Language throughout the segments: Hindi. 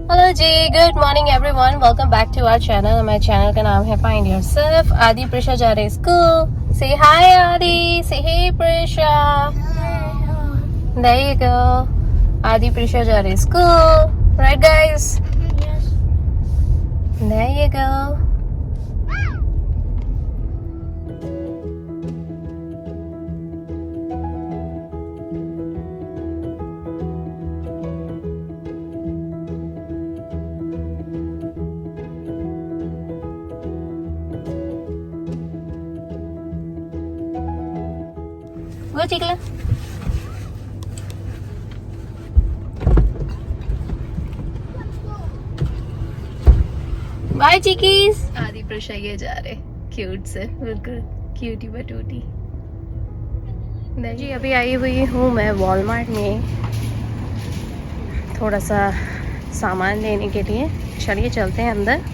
हेलो जी, good morning everyone, welcome back to our channel. हमारे चैनल का नाम है फाइंड योरसेल्फ। आदि प्रिशा जा रहे स्कूल। से हाय आदि, से hey Prisha. There you go. Adi Prisha जा रहे school, right guys? Yes. There you go. वो चिकला बाय चिकीज। आदि प्रिशा ये जा रहे क्यूट से, बिल्कुल क्यूटी बटूटी। जी अभी आई हुई हूँ मैं वॉलमार्ट में थोड़ा सा सामान लेने के लिए। चलिए चलते हैं अंदर।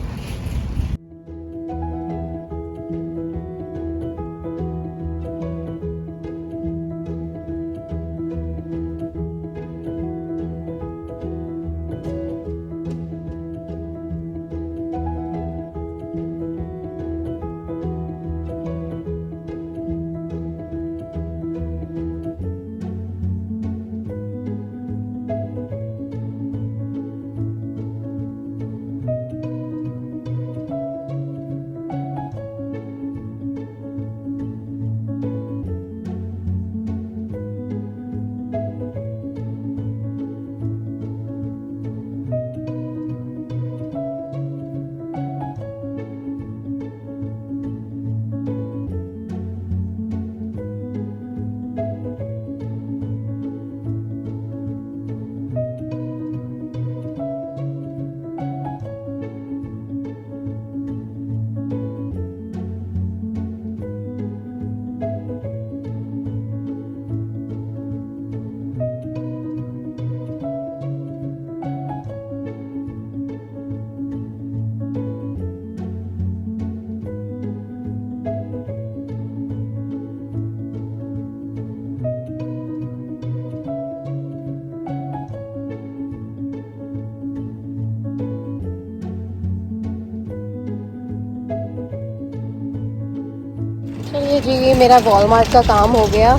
चलिए जी, मेरा वॉलमार्ट का काम हो गया।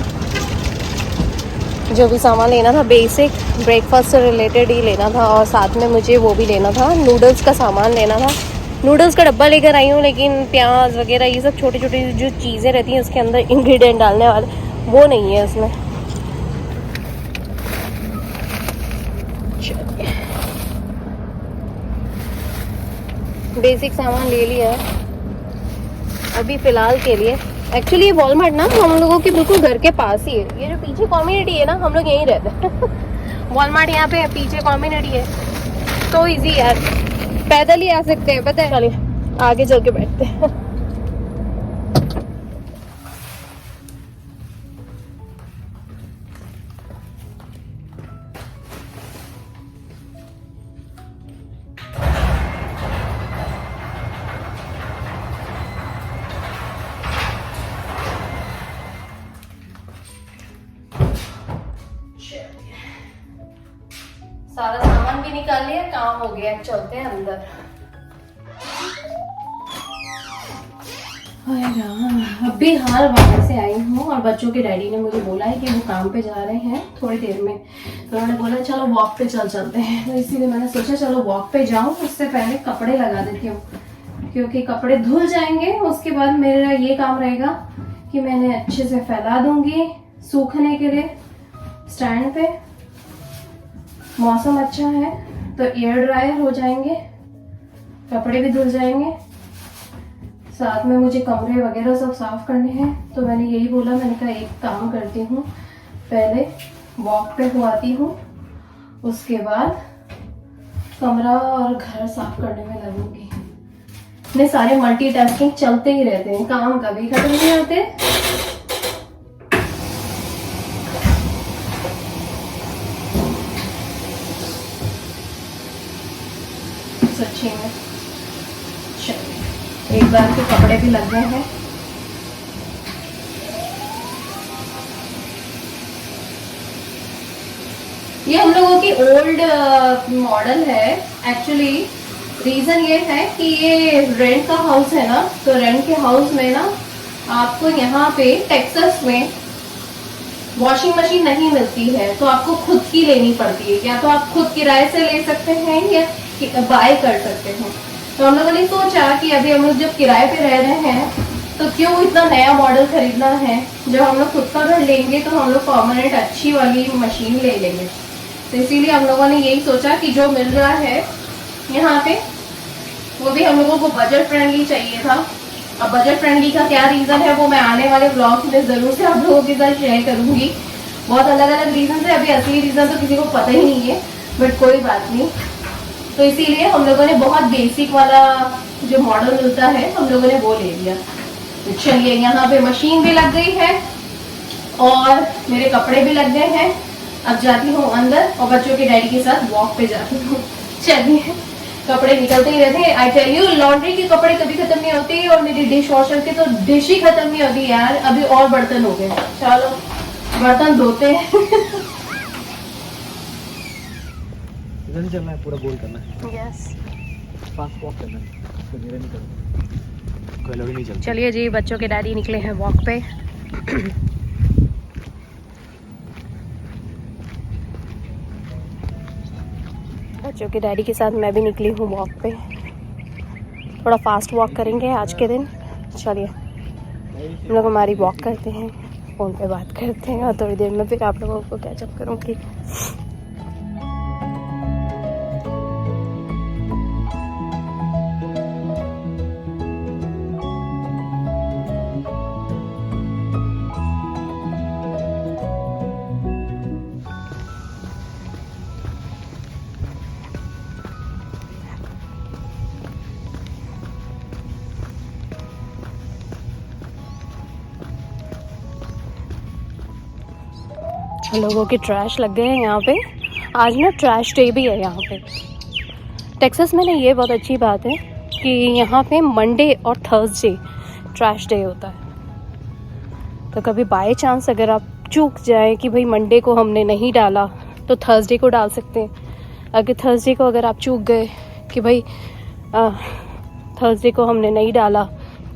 जो भी सामान लेना था बेसिक ब्रेकफास्ट से रिलेटेड ही लेना था, और साथ में मुझे वो भी लेना था, नूडल्स का सामान लेना था। नूडल्स का डब्बा लेकर आई हूँ, लेकिन प्याज वगैरह ये सब छोटी छोटी जो चीज़ें रहती हैं उसके अंदर इंग्रेडिएंट डालने वाले, वो नहीं है उसमें। बेसिक सामान ले लिया है अभी फ़िलहाल के लिए। एक्चुअली ये वॉलमार्ट ना हम लोगों के बिल्कुल घर के पास ही है। ये जो पीछे कम्युनिटी है ना, हम लोग यहीं रहते हैं। वॉलमार्ट यहाँ पे पीछे कम्युनिटी है, तो इजी यार, पैदल ही आ सकते हैं, पता है। चलिए आगे चल के बैठते हैं। सारा सामान भी निकाल लिया, काम हो गया, चलते हैं अंदर। अभी हाल बाहर से आई हूँ और बच्चों के डैडी ने मुझे बोला है कि वो काम पे जा रहे हैं थोड़ी देर में, तो उन्होंने बोला चलो वॉक पे चलते हैं। तो इसीलिए मैंने सोचा चलो वॉक पे जाऊँ, उससे पहले कपड़े लगा देती हूँ, क्योंकि कपड़े धुल जाएंगे। उसके बाद मेरा ये काम रहेगा कि मैंने अच्छे से फैला दूंगी सूखने के लिए स्टैंड पे। मौसम अच्छा है तो एयर ड्रायर हो जाएंगे, कपड़े भी धुल जाएंगे। साथ में मुझे कमरे वगैरह सब साफ करने हैं, तो मैंने यही बोला, मैंने कहा एक काम करती हूँ, पहले वॉक पे हो आती हूँ, उसके बाद कमरा और घर साफ करने में लगूंगी। इतने सारे मल्टीटास्किंग चलते ही रहते हैं, काम कभी खत्म नहीं होते। सच्ची में एक बार के कपड़े भी लग गए हैं। ये हम लोगों की ओल्ड मॉडल है एक्चुअली। रीजन ये है कि ये रेंट का हाउस है ना, तो रेंट के हाउस में ना आपको यहाँ पे टेक्सास में वॉशिंग मशीन नहीं मिलती है, तो आपको खुद की लेनी पड़ती है। या तो आप खुद किराए से ले सकते हैं या बाय कर सकते हैं। तो हम लोगों ने सोचा कि अभी हम लोग जब किराए पे रह रहे हैं तो क्यों इतना नया मॉडल खरीदना है, जब हम लोग खुद का घर लेंगे तो हम लोग परमानेंट अच्छी वाली मशीन ले लेंगे। तो इसीलिए हम लोगों ने यही सोचा कि जो मिल रहा है यहाँ पे वो भी हम लोगों को बजट फ्रेंडली चाहिए था। अब बजट फ्रेंडली का क्या रीजन है वो मैं आने वाले ब्लॉग में जरूर से आप लोगों के साथ शेयर करूंगी। बहुत अलग अलग रीजन है, अभी असली रीजन तो किसी को पता ही नहीं है, बट कोई बात नहीं। तो इसीलिए हम लोगों ने बहुत बेसिक वाला जो मॉडल मिलता है हम लोगों ने वो ले लिया। तो चलिए, यहाँ पे मशीन भी लग गई है और मेरे कपड़े भी लग गए हैं। अब जाती हूँ अंदर और बच्चों के डैडी के साथ वॉक पे जाती हूँ। चलिए, कपड़े निकलते ही रहते हैं। आई टेल यू, लॉन्ड्री के कपड़े कभी खत्म नहीं होती और मेरी डिश वॉशर के तो डिश ही खत्म नहीं होती यार। अभी और बर्तन हो गए, चलो बर्तन धोते हैं। नहीं चलना है, पूरा गोल करना है। यस, फास्ट वॉक करना है, तो मेरा नहीं करना, कोई लोग नहीं चलते। चलिए जी, बच्चों के डैडी निकले हैं वॉक पे। बच्चों के डैडी के साथ मैं भी निकली हूँ वॉक पे। थोड़ा फास्ट वॉक करेंगे आज के दिन। चलिए, हम लोग हमारी वॉक करते हैं, फ़ोन पे बात करते हैं और थोड़ी देर में फिर आप लोगों को कैचअप करूँगी। लोगों के ट्रैश लग गए हैं यहाँ पे। आज ना ट्रैश डे भी है यहाँ पे टेक्सास में। ना ये बहुत अच्छी बात है कि यहाँ पे मंडे और थर्सडे ट्रैश डे होता है। तो कभी बाय चांस अगर आप चूक जाए कि भाई मंडे को हमने नहीं डाला तो थर्सडे को डाल सकते हैं। अगर थर्सडे को अगर आप चूक गए कि भाई थर्सडे को हमने नहीं डाला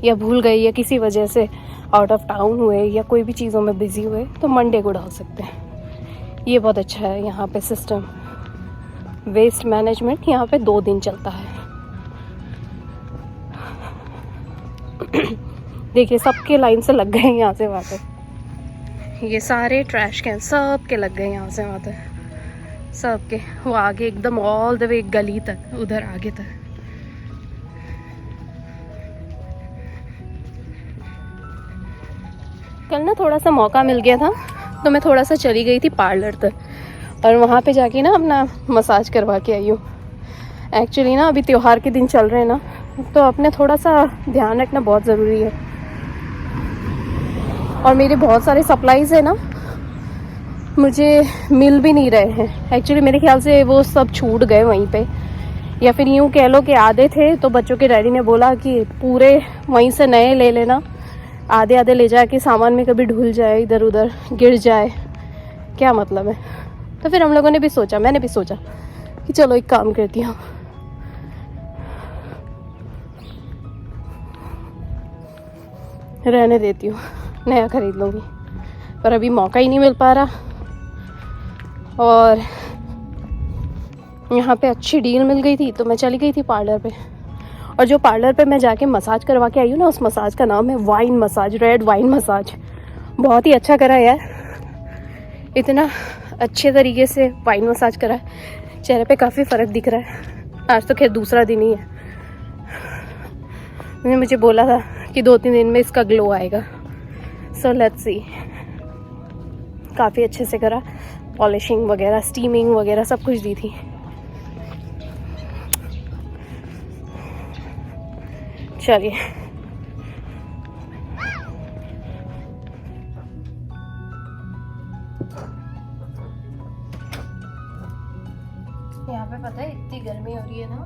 या भूल गए या किसी वजह से आउट ऑफ टाउन हुए या कोई भी चीज़ों में बिजी हुए तो मंडे को डाल सकते हैं। ये बहुत अच्छा है यहाँ पे सिस्टम। वेस्ट मैनेजमेंट यहाँ पे 2 दिन चलता है। देखिए, सबके लाइन से लग गए यहाँ से वहाँ तक। ये सारे ट्रैश कैन सब के लग गए यहाँ से वहाँ तक, सब के। वो आगे एकदम ऑल द वे गली तक, उधर आगे तक। कल ना थोड़ा सा मौका मिल गया था तो मैं थोड़ा सा चली गई थी पार्लर तक और वहाँ पे जाके ना अपना मसाज करवा के आई हूँ। एक्चुअली ना अभी त्योहार के दिन चल रहे हैं ना, तो अपने थोड़ा सा ध्यान रखना बहुत ज़रूरी है। और मेरे बहुत सारे सप्लाईज़ है ना, मुझे मिल भी नहीं रहे हैं। एक्चुअली मेरे ख्याल से वो सब छूट गए वहीं पे, या फिर यूँ कह लो कि आधे थे तो बच्चों के डैडी ने बोला कि पूरे वहीं से नए ले लेना, आधे आधे ले जाके सामान में कभी ढुल जाए, इधर उधर गिर जाए, क्या मतलब है। तो फिर हम लोगों ने भी सोचा, मैंने भी सोचा कि चलो एक काम करती हूँ, रहने देती हूँ, नया खरीद लूँगी, पर अभी मौका ही नहीं मिल पा रहा। और यहाँ पे अच्छी डील मिल गई थी तो मैं चली गई थी पार्लर पे। और जो पार्लर पे मैं जाके मसाज करवा के आई हूँ ना, उस मसाज का नाम है wine massage, red wine massage. बहुत ही अच्छा करा यार, इतना अच्छे तरीके से वाइन मसाज करा है, चेहरे पे काफ़ी फ़र्क दिख रहा है। आज तो खैर दूसरा दिन ही है, उन्होंने मुझे बोला था कि 2-3 दिन में इसका ग्लो आएगा। So let's see. काफ़ी अच्छे से करा, पॉलिशिंग वगैरह, स्टीमिंग वगैरह सब कुछ दी थी। चलिए यहाँ पे पता है इतनी गर्मी हो रही है ना,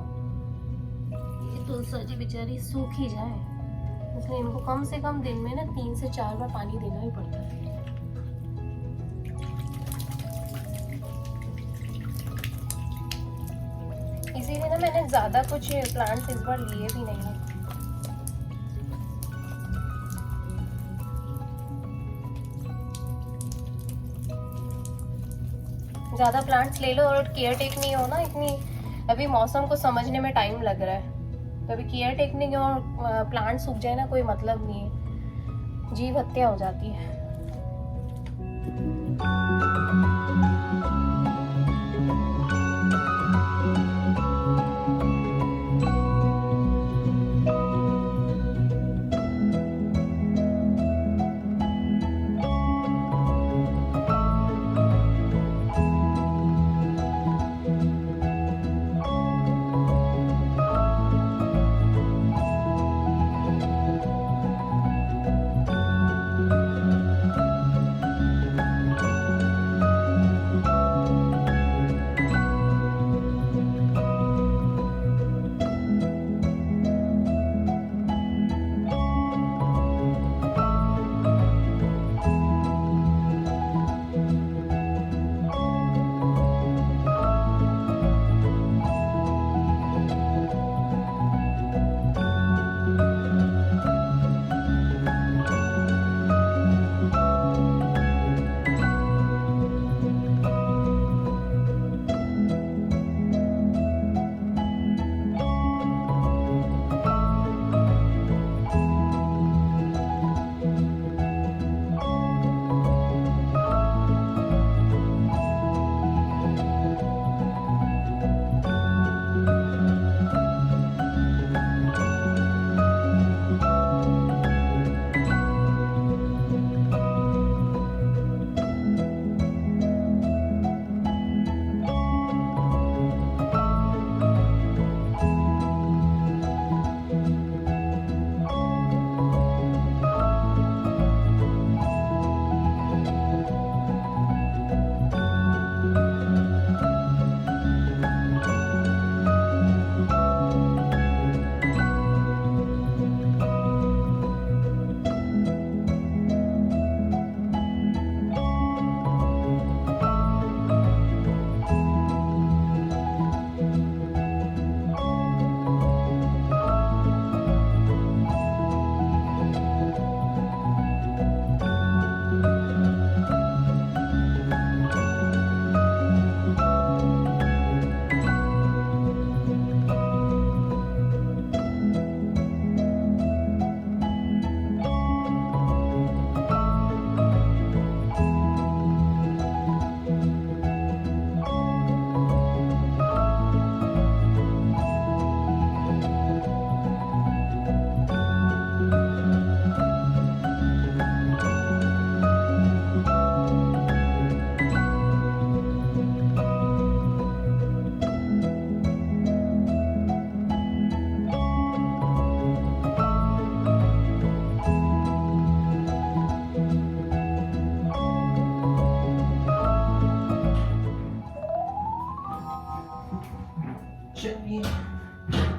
ये तुलसा जी बेचारी सूख ही जाए, इसलिए इनको कम से कम दिन में ना 3 से 4 बार पानी देना ही पड़ता है। इसीलिए ना मैंने ज्यादा कुछ प्लांट्स इस बार लिए भी नहीं है। ज़्यादा प्लांट्स ले लो और केयर टेक नहीं हो ना इतनी, अभी मौसम को समझने में टाइम लग रहा है, तो अभी केयर टेक नहीं और प्लांट सूख जाए ना, कोई मतलब नहीं है, जीव हत्या हो जाती है।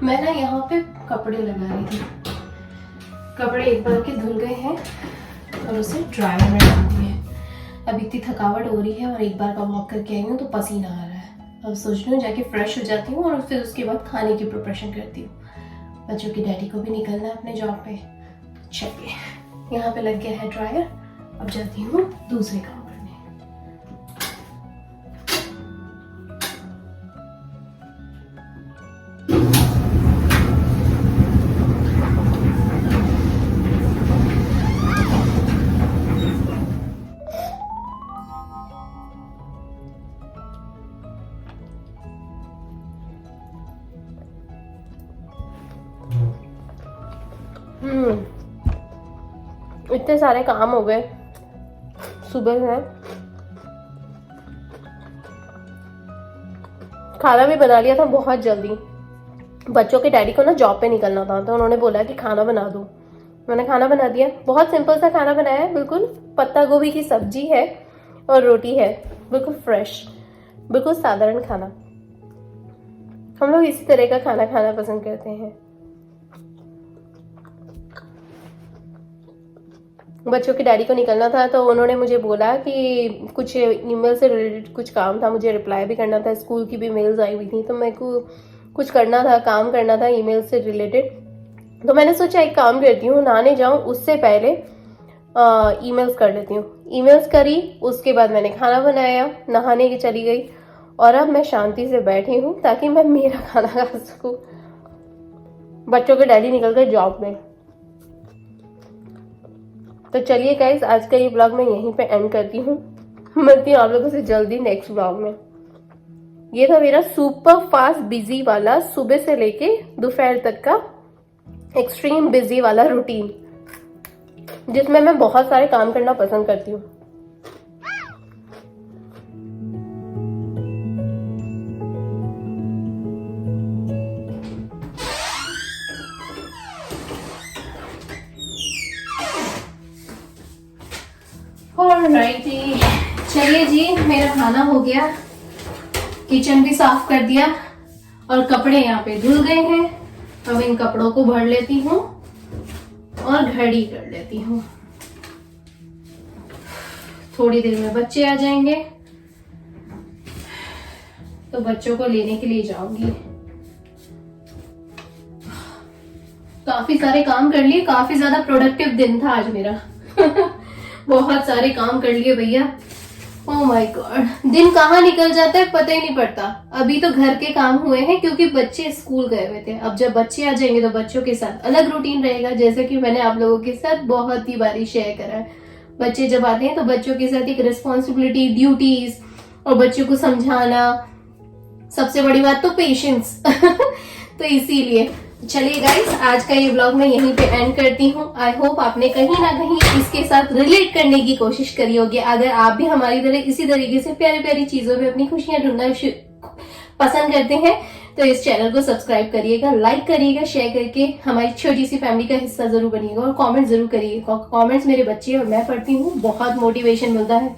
मैं ना यहाँ पे कपड़े लगा रही थी, कपड़े एक बार के धुल गए हैं और उसे ड्रायर में डाल दिए। अब इतनी थकावट हो रही है और एक बार का वॉक करके आई हूँ तो पसीना आ रहा है। अब सोच रही हूँ जाके फ्रेश हो जाती हूँ और फिर उसके बाद खाने की प्रिपरेशन करती हूँ। बच्चों के डैडी को भी निकलना है अपने जॉब पे। चलिए यहाँ पे लग गया है ड्रायर। अब जाती हूँ दूसरे काम करने। इतने सारे काम हो गए सुबह से। खाना भी बना लिया था बहुत जल्दी। बच्चों के डैडी को ना जॉब पे निकलना था, तो उन्होंने बोला कि खाना बना दो। मैंने खाना बना दिया। बहुत सिंपल सा खाना बनाया है, बिल्कुल पत्ता गोभी की सब्जी है और रोटी है, बिल्कुल फ्रेश, बिल्कुल साधारण खाना। हम लोग इसी तरह का खाना खाना पसंद करते हैं। बच्चों के डैडी को निकलना था, तो उन्होंने मुझे बोला कि कुछ ईमेल से रिलेटेड कुछ काम था, मुझे रिप्लाई भी करना था, स्कूल की भी मेल्स आई हुई थी, तो मेरे को कुछ करना था, काम करना था ईमेल से रिलेटेड। तो मैंने सोचा एक काम करती हूँ, नहाने जाऊँ उससे पहले ईमेल्स कर लेती हूँ। ईमेल्स करी, उसके बाद मैंने खाना बनाया, नहाने की चली गई, और अब मैं शांति से बैठी हूँ ताकि मैं मेरा खाना खा सकूँ। बच्चों के डैडी निकल गए जॉब में। तो चलिए गाइस, आज का ये ब्लॉग मैं यहीं पे एंड करती हूँ। मिलती हूँ आप लोगों से जल्दी नेक्स्ट ब्लॉग में। ये था मेरा सुपर फास्ट बिजी वाला सुबह से लेके दोपहर तक का एक्सट्रीम बिजी वाला रूटीन, जिसमें मैं बहुत सारे काम करना पसंद करती हूँ। ऑलराइटी, चलिए जी, मेरा खाना हो गया, किचन भी साफ कर दिया और कपड़े यहाँ पे धुल गए हैं। अब इन कपड़ों को भर लेती हूँ और घड़ी कर लेती हूँ। थोड़ी देर में बच्चे आ जाएंगे, तो बच्चों को लेने के लिए जाऊंगी। काफी सारे काम कर लिए, काफी ज्यादा प्रोडक्टिव दिन था आज मेरा। बहुत सारे काम कर लिए भैया। ओह माय गॉड, दिन कहाँ निकल जाता है पता ही नहीं पड़ता। अभी तो घर के काम हुए हैं क्योंकि बच्चे स्कूल गए हुए थे। अब जब बच्चे आ जाएंगे तो बच्चों के साथ अलग रूटीन रहेगा, जैसे कि मैंने आप लोगों के साथ बहुत ही बारी शेयर करा है। बच्चे जब आते हैं तो बच्चों के साथ एक रिस्पॉन्सिबिलिटी, ड्यूटीज, और बच्चों को समझाना, सबसे बड़ी बात तो पेशेंस। तो इसीलिए चलिए गाइस, आज का ये ब्लॉग मैं यहीं पे एंड करती हूँ। आई होप आपने कहीं ना कहीं इसके साथ रिलेट करने की कोशिश करी होगी। अगर आप भी हमारी तरह इसी तरीके से प्यारी प्यारी चीजों में अपनी खुशियां ढूंढना पसंद करते हैं, तो इस चैनल को सब्सक्राइब करिएगा, लाइक करिएगा, शेयर करके हमारी छोटी सी फैमिली का हिस्सा जरूर बनिएगा, और कॉमेंट जरूर करिएगा। कॉमेंट्स मेरे बच्चे और मैं पढ़ती हूँ, बहुत मोटिवेशन मिलता है।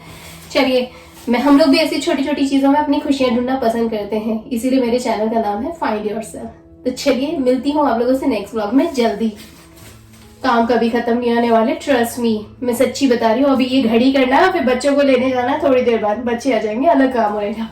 चलिए, हम लोग भी ऐसी छोटी छोटी चीजों में अपनी खुशियां ढूंढना पसंद करते हैं, इसीलिए मेरे चैनल का नाम है फाइंड योरसेल्फ। तो चलिए, मिलती हूँ आप लोगों से नेक्स्ट ब्लॉग में जल्दी। काम कभी खत्म नहीं होने वाले, ट्रस्ट मी, मैं सच्ची बता रही हूँ। अभी ये घड़ी करना है, फिर बच्चों को लेने जाना है, थोड़ी देर बाद बच्चे आ जाएंगे, अलग काम रहेगा।